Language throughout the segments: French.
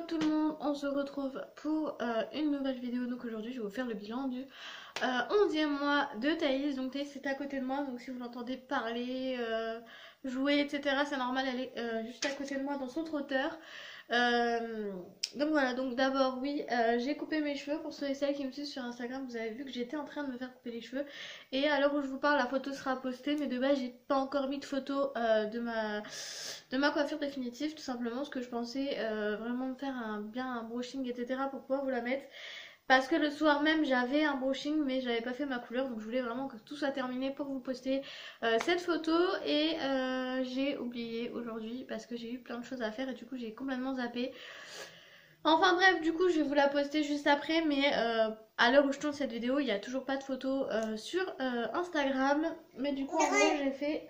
tout le monde, on se retrouve pour une nouvelle vidéo. Donc aujourd'hui je vais vous faire le bilan du 11e mois de Thaïs. Donc Thaïs est à côté de moi, donc si vous l'entendez parler, jouer, etc. c'est normal, elle est juste à côté de moi dans son trotteur. Donc voilà, donc d'abord oui, j'ai coupé mes cheveux. Pour ceux et celles qui me suivent sur Instagram, vous avez vu que j'étais en train de me faire couper les cheveux. Et à l'heure où je vous parle, la photo sera postée, mais de base j'ai pas encore mis de photo de ma coiffure définitive, tout simplement parce que je pensais vraiment me faire un brushing, etc. pour pouvoir vous la mettre. Parce que le soir même j'avais un brushing mais j'avais pas fait ma couleur, donc je voulais vraiment que tout soit terminé pour vous poster cette photo. Et j'ai oublié aujourd'hui parce que j'ai eu plein de choses à faire et du coup j'ai complètement zappé. Enfin bref, du coup je vais vous la poster juste après, mais à l'heure où je tourne cette vidéo il n'y a toujours pas de photo sur Instagram. Mais du coup en gros j'ai fait...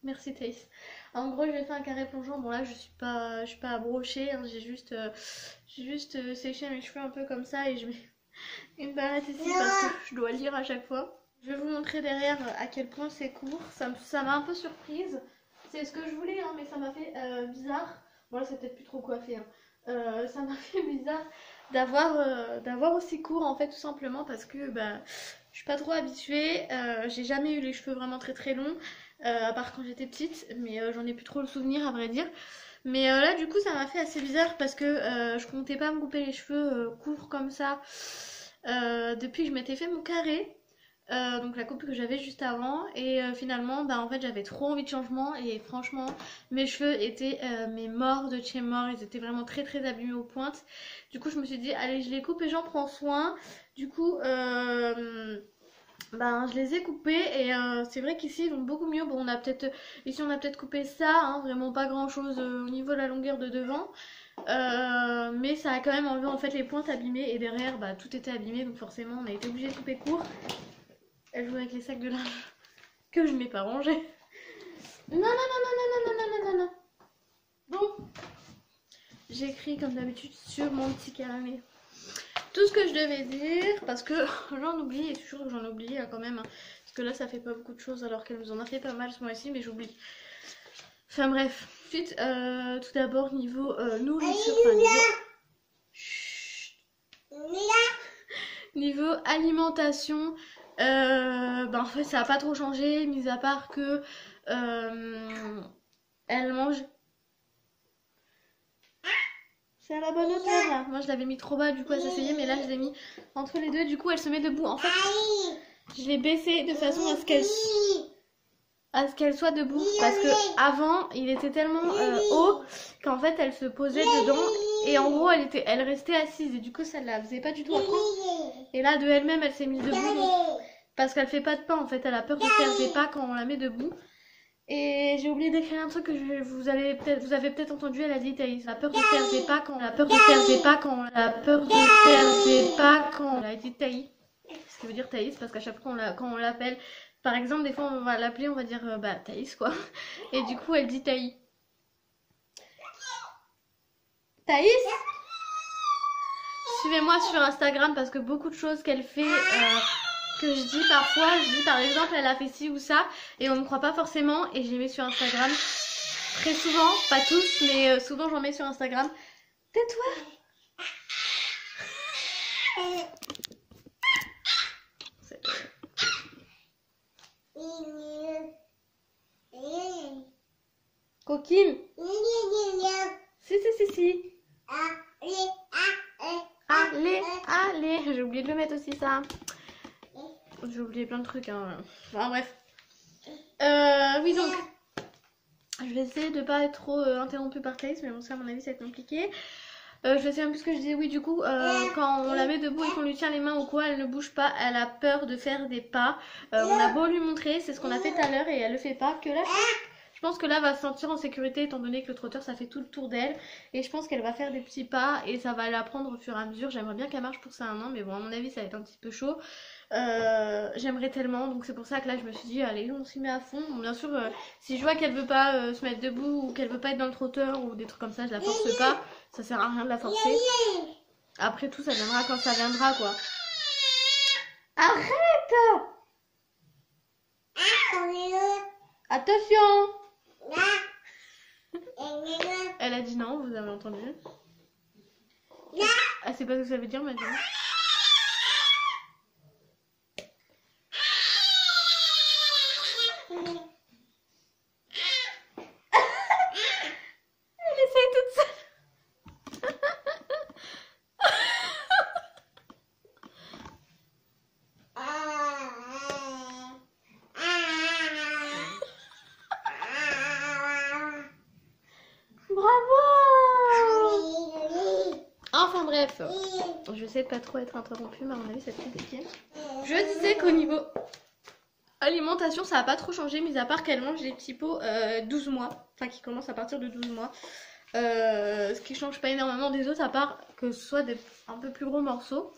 Merci Thaïs. En gros j'ai fait un carré plongeant. Bon là je suis pas à brocher, hein. J'ai juste séché mes cheveux un peu comme ça et je mets une barrette ici parce que je dois lire à chaque fois. Je vais vous montrer derrière à quel point c'est court. Ça m'a un peu surprise. C'est ce que je voulais, hein, mais ça m'a fait bizarre. Bon là c'est peut-être plus trop coiffé, hein. Ça m'a fait bizarre d'avoir aussi court en fait, tout simplement parce que bah, je suis pas trop habituée. J'ai jamais eu les cheveux vraiment très très longs, à part quand j'étais petite, mais j'en ai plus trop le souvenir à vrai dire. Mais là du coup ça m'a fait assez bizarre parce que je comptais pas me couper les cheveux courts comme ça depuis que je m'étais fait mon carré. Donc la coupe que j'avais juste avant, et finalement bah en fait j'avais trop envie de changement et franchement mes cheveux étaient mais morts de chez mort, ils étaient vraiment très très abîmés aux pointes. Du coup je me suis dit allez je les coupe et j'en prends soin. Du coup ben je les ai coupés et c'est vrai qu'ici ils vont beaucoup mieux. Bon ici on a peut-être coupé ça, hein, vraiment pas grand chose au niveau de la longueur de devant. Mais ça a quand même enlevé en fait les pointes abîmées et derrière bah tout était abîmé, donc forcément on a été obligé de couper court. Elle joue avec les sacs de linge que je n'ai pas rangés. Non, non, non, non, non, non, non, non, non, non. Bon, j'écris comme d'habitude sur mon petit carnet tout ce que je devais dire parce que j'en oublie, et toujours que j'en oublie quand même, hein, parce que là ça fait pas beaucoup de choses alors qu'elle nous en a fait pas mal ce mois-ci, mais j'oublie. Enfin bref, ensuite tout d'abord niveau nourriture, niveau alimentation. En fait ça a pas trop changé, mis à part que elle mange. C'est à la bonne hauteur là. Moi je l'avais mis trop bas, du coup elle s'asseyait, mais là je l'ai mis entre les deux, du coup elle se met debout. En fait je l'ai baissé de façon à ce qu'elle soit debout, parce que avant il était tellement haut qu'en fait elle se posait dedans et en gros elle restait assise et du coup ça la faisait pas du tout apprendre. Et là de elle-même elle s'est mise debout, donc, parce qu'elle fait pas de pas en fait, elle a peur de faire des pas quand on la met debout. Et j'ai oublié d'écrire un truc que vous avez peut-être entendu, elle a dit Thaïs, la peur de faire des pas quand, elle a dit Thaïs, ce qui veut dire Thaïs, parce qu'à chaque fois quand on l'appelle, par exemple des fois on va l'appeler, on va dire bah Thaïs quoi, et du coup elle dit Thaïs. Thaïs, suivez-moi sur Instagram parce que beaucoup de choses qu'elle fait que je dis parfois, je dis par exemple elle a fait ci ou ça et on ne croit pas forcément, et je les mets sur Instagram très souvent, pas tous mais souvent j'en mets sur Instagram. Tais-toi. Coquine. Si. Allez, j'ai oublié de le mettre aussi ça. J'ai oublié plein de trucs, hein. Enfin bref. Oui donc, je vais essayer de pas être trop interrompue par Thaïs, mais bon ça à mon avis ça va être compliqué. Je sais même plus ce que je disais. Oui du coup quand on la met debout et qu'on lui tient les mains ou quoi, elle ne bouge pas, elle a peur de faire des pas. On a beau lui montrer, c'est ce qu'on a fait tout à l'heure et elle le fait pas. Que là je pense que là elle va se sentir en sécurité étant donné que le trotteur ça fait tout le tour d'elle, et je pense qu'elle va faire des petits pas et ça va l'apprendre au fur et à mesure. J'aimerais bien qu'elle marche pour ça 1 an, mais bon à mon avis ça va être un petit peu chaud. J'aimerais tellement, donc c'est pour ça que là je me suis dit allez on s'y met à fond. Bon, bien sûr si je vois qu'elle veut pas se mettre debout ou qu'elle veut pas être dans le trotteur ou des trucs comme ça, je la force pas, ça sert à rien de la forcer. Après tout ça viendra quand ça viendra quoi. Arrête. Attention. Elle a dit non, vous avez entendu. Elle sait pas ce que ça veut dire maintenant. Elle essaye toute seule. Enfin bref, je sais pas trop être interrompue, mais à mon avis c'est compliqué. Je disais qu'au niveau alimentation ça a pas trop changé, mis à part qu'elle mange des petits pots 12 mois, enfin qui commencent à partir de 12 mois. Ce qui change pas énormément des autres, à part que ce soit des un peu plus gros morceaux.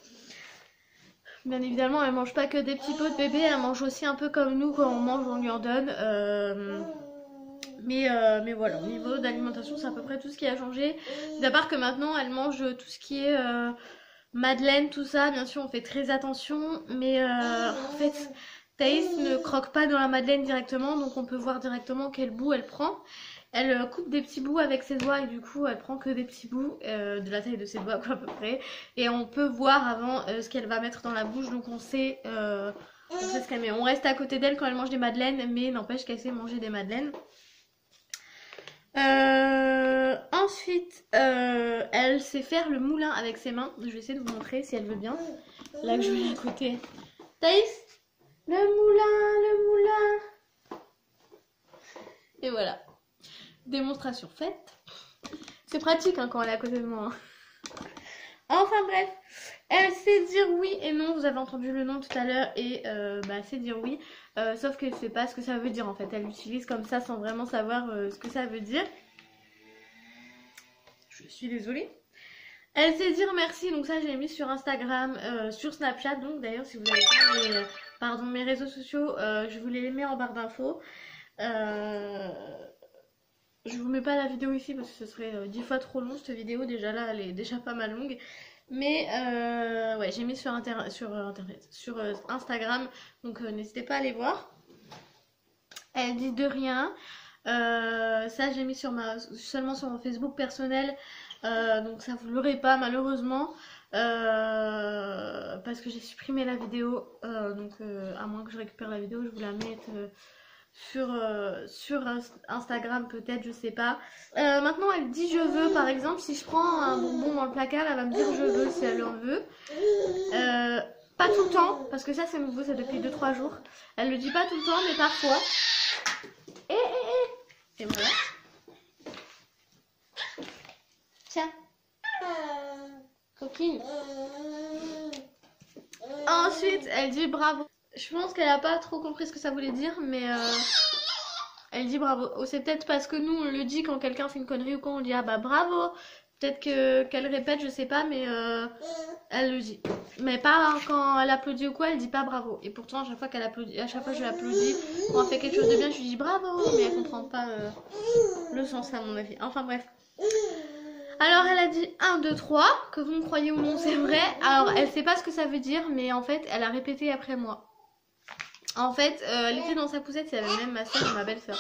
Bien évidemment elle mange pas que des petits pots de bébé, elle mange aussi un peu comme nous quand on mange on lui en donne. Mais voilà, au niveau d'alimentation, c'est à peu près tout ce qui a changé. D'à part que maintenant, elle mange tout ce qui est madeleine, tout ça. Bien sûr, on fait très attention. Mais en fait, Thaïs ne croque pas dans la madeleine directement. Donc on peut voir directement quel bout elle prend. Elle coupe des petits bouts avec ses doigts. Et du coup, elle prend que des petits bouts de la taille de ses doigts, quoi, à peu près. Et on peut voir avant ce qu'elle va mettre dans la bouche. Donc on sait ce qu'elle met. On reste à côté d'elle quand elle mange des madeleines. Mais n'empêche qu'elle sait manger des madeleines. Ensuite, elle sait faire le moulin avec ses mains. Je vais essayer de vous montrer si elle veut bien. Là que je vais à côté. Thaïs, le moulin. Et voilà. Démonstration faite. C'est pratique hein, quand elle est à côté de moi. Enfin bref, elle sait dire oui et non. Vous avez entendu le nom tout à l'heure et elle sait dire oui. Sauf qu'elle ne sait pas ce que ça veut dire en fait. Elle l'utilise comme ça sans vraiment savoir ce que ça veut dire. Je suis désolée. Elle sait dire merci. Donc ça j'ai mis sur Instagram, sur Snapchat. Donc d'ailleurs si vous avez pas mes réseaux sociaux, je vous les mets en barre d'infos. Je vous mets pas la vidéo ici parce que ce serait 10 fois trop long cette vidéo. Déjà là elle est déjà pas mal longue. Mais ouais, j'ai mis sur Instagram, donc n'hésitez pas à aller voir. Elle dit de rien. Ça j'ai mis seulement sur mon Facebook personnel, donc ça vous l'aurez pas malheureusement, parce que j'ai supprimé la vidéo, donc à moins que je récupère la vidéo, je vous la mette sur Instagram peut-être, je sais pas. Maintenant elle dit je veux, par exemple si je prends un bonbon dans le placard elle va me dire je veux si elle en veut. Pas tout le temps parce que ça c'est nouveau, c'est depuis 2-3 jours. Elle le dit pas tout le temps mais parfois. Et voilà. Tiens. Coquine. Ensuite elle dit bravo. Je pense qu'elle a pas trop compris ce que ça voulait dire, mais elle dit bravo. C'est peut-être parce que nous on le dit quand quelqu'un fait une connerie ou quand on dit ah bah bravo. Peut-être qu'elle répète, je sais pas, mais elle le dit. Mais pas quand elle applaudit ou quoi, elle dit pas bravo. Et pourtant à chaque fois qu'elle applaudit, à chaque fois je l'applaudis, quand on fait quelque chose de bien, je lui dis bravo, mais elle comprend pas le sens à mon avis. Enfin bref. Alors elle a dit 1, 2, 3, que vous me croyez ou non, c'est vrai. Alors elle sait pas ce que ça veut dire, mais en fait elle a répété après moi. En fait, elle était dans sa poussette, c'est même ma soeur et ma belle-soeur.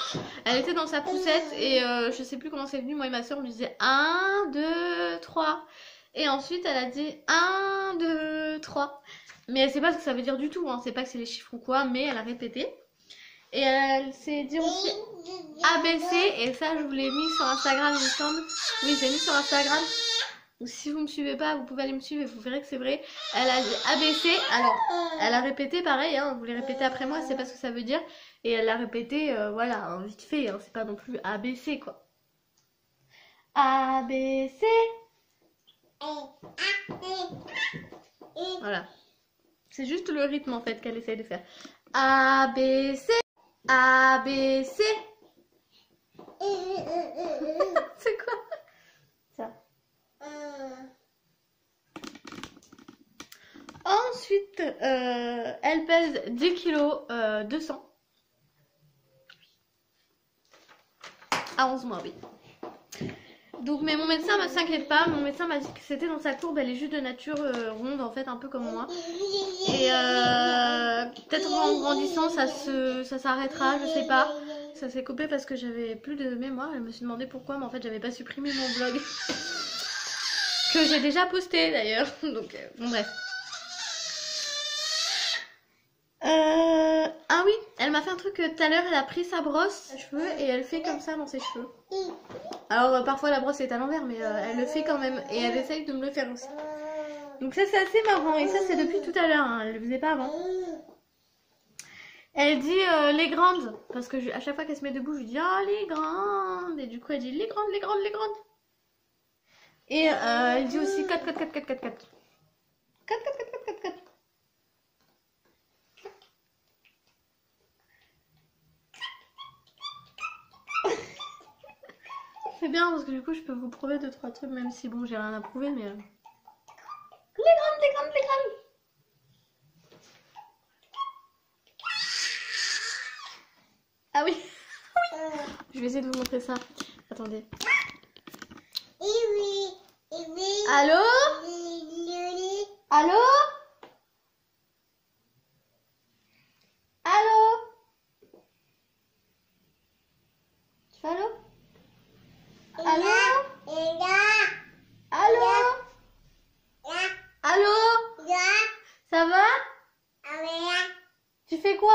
Elle était dans sa poussette et je sais plus comment c'est venu, moi et ma soeur on lui disait 1, 2, 3. Et ensuite elle a dit 1, 2, 3. Mais elle sait pas ce que ça veut dire du tout, hein. C'est pas que c'est les chiffres ou quoi, mais elle a répété. Et elle sait dire aussi ABC, et ça je vous l'ai mis sur Instagram il me semble. Oui, j'ai mis sur Instagram. Donc si vous me suivez pas, vous pouvez aller me suivre et vous verrez que c'est vrai. Elle a dit ABC, alors elle a répété pareil, hein, vous les répétez après moi, c'est pas ce que ça veut dire. Et elle l'a répété, voilà, hein, vite fait, hein, c'est pas non plus ABC quoi. ABC. Voilà. C'est juste le rythme en fait qu'elle essaye de faire. ABC. ABC. C'est quoi ça? Ensuite, elle pèse 10 kg 200. À 11 mois, oui. Donc, mais mon médecin ne s'inquiète pas. Mon médecin m'a dit que c'était dans sa courbe. Elle est juste de nature ronde, en fait, un peu comme moi. Et peut-être en grandissant, ça s'arrêtera, je sais pas. Ça s'est coupé parce que j'avais plus de mémoire. Je me suis demandé pourquoi, mais en fait, j'avais pas supprimé mon vlog. que j'ai déjà posté d'ailleurs. Donc bon bref. Ah oui, elle m'a fait un truc tout à l'heure, elle a pris sa brosse à cheveux et elle fait comme ça dans ses cheveux. Alors parfois la brosse est à l'envers mais elle le fait quand même et elle essaye de me le faire aussi. Donc ça c'est assez marrant et ça c'est depuis tout à l'heure, hein. Elle le faisait pas avant. Elle dit les grandes, parce que à chaque fois qu'elle se met debout je lui dis oh les grandes, et du coup elle dit les grandes, les grandes, les grandes. Et elle dit aussi 4, 4, 4, 4, 4, 4. 4, 4, 4, 4, 4, 4. C'est bien parce que du coup je peux vous prouver 2-3 trucs, même si bon j'ai rien à prouver, mais... Les grandes, les grandes, les grandes. Ah oui, oui. Je vais essayer de vous montrer ça. Attendez. Allô? Allô? Allô? Tu fais allô? Allô? Allô? Allô? Ça va? Tu fais quoi?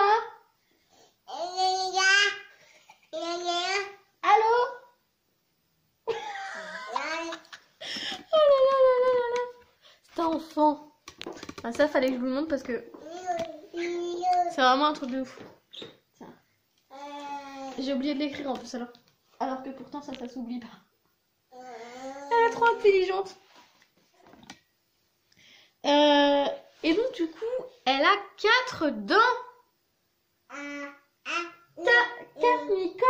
Allô? Oh là là là là là là. C'est un enfant. Ah, ça fallait que je vous le montre parce que c'est vraiment un truc de ouf. Tiens. J'ai oublié de l'écrire en plus alors que pourtant ça s'oublie pas. Elle est trop intelligente. Et donc du coup, elle a 4 dents. 4 micottes.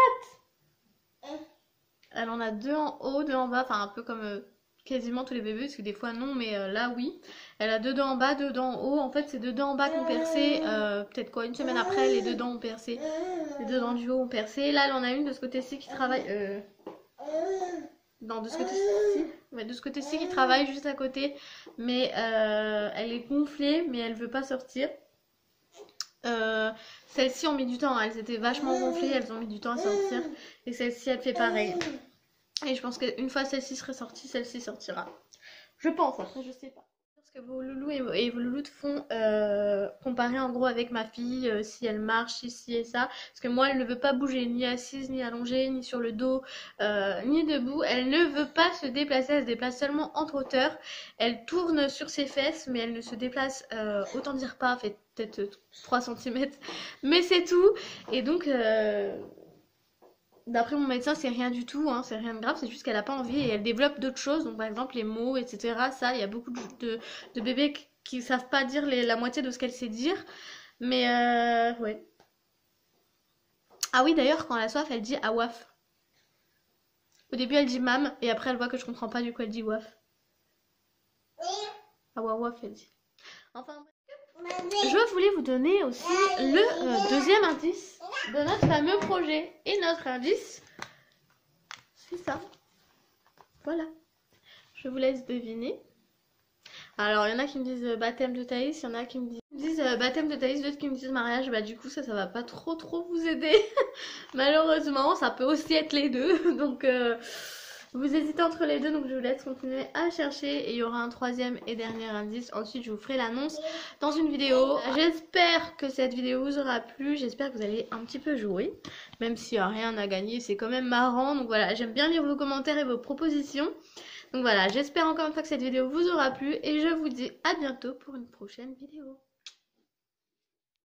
Elle en a 2 en haut, 2 en bas, enfin un peu comme quasiment tous les bébés, parce que des fois non, mais là oui. Elle a 2 dents en bas, 2 dents en haut. En fait, c'est 2 dents en bas qui ont percé. Peut-être quoi, une semaine après, les 2 dents ont percé. Les 2 dents du haut ont percé. Là, elle en a une de ce côté-ci qui travaille. Non, de ce côté-ci. Ouais, de ce côté-ci qui travaille juste à côté. Mais elle est gonflée, mais elle veut pas sortir. Celles-ci ont mis du temps, hein. Elles étaient vachement gonflées, elles ont mis du temps à sortir. Et celle-ci, elle fait pareil. Et je pense qu'une fois celle-ci serait sortie, celle-ci sortira. Je pense, après je sais pas. Parce que vos loulous et vos louloutes font comparer en gros avec ma fille, si elle marche ici et ça. Parce que moi, elle ne veut pas bouger, ni assise, ni allongée, ni sur le dos, ni debout. Elle ne veut pas se déplacer, elle se déplace seulement entre hauteurs. Elle tourne sur ses fesses, mais elle ne se déplace, autant dire pas, fait peut-être 3 cm. Mais c'est tout. Et donc... d'après mon médecin, c'est rien du tout, hein, c'est rien de grave, c'est juste qu'elle a pas envie et elle développe d'autres choses, donc par exemple les mots, etc. Ça, il y a beaucoup de bébés qui savent pas dire la moitié de ce qu'elle sait dire, mais ouais. Ah oui, d'ailleurs, quand elle a soif, elle dit awaf. Au début, elle dit mam, et après, elle voit que je comprends pas, du coup, elle dit waf. Awawaf, elle dit. Enfin, je voulais vous donner aussi le deuxième indice de notre fameux projet. Et notre indice, c'est ça. Voilà. Je vous laisse deviner. Alors, il y en a qui me disent baptême de Thaïs, il y en a qui me disent baptême de Thaïs, d'autres qui me disent mariage. Bah du coup, ça va pas trop vous aider. Malheureusement, ça peut aussi être les deux. Donc... vous hésitez entre les deux, donc je vous laisse continuer à chercher et il y aura un troisième et dernier indice. Ensuite, je vous ferai l'annonce dans une vidéo. J'espère que cette vidéo vous aura plu. J'espère que vous allez un petit peu jouer, même s'il n'y a rien à gagner. C'est quand même marrant. Donc voilà, j'aime bien lire vos commentaires et vos propositions. Donc voilà, j'espère encore une fois que cette vidéo vous aura plu et je vous dis à bientôt pour une prochaine vidéo.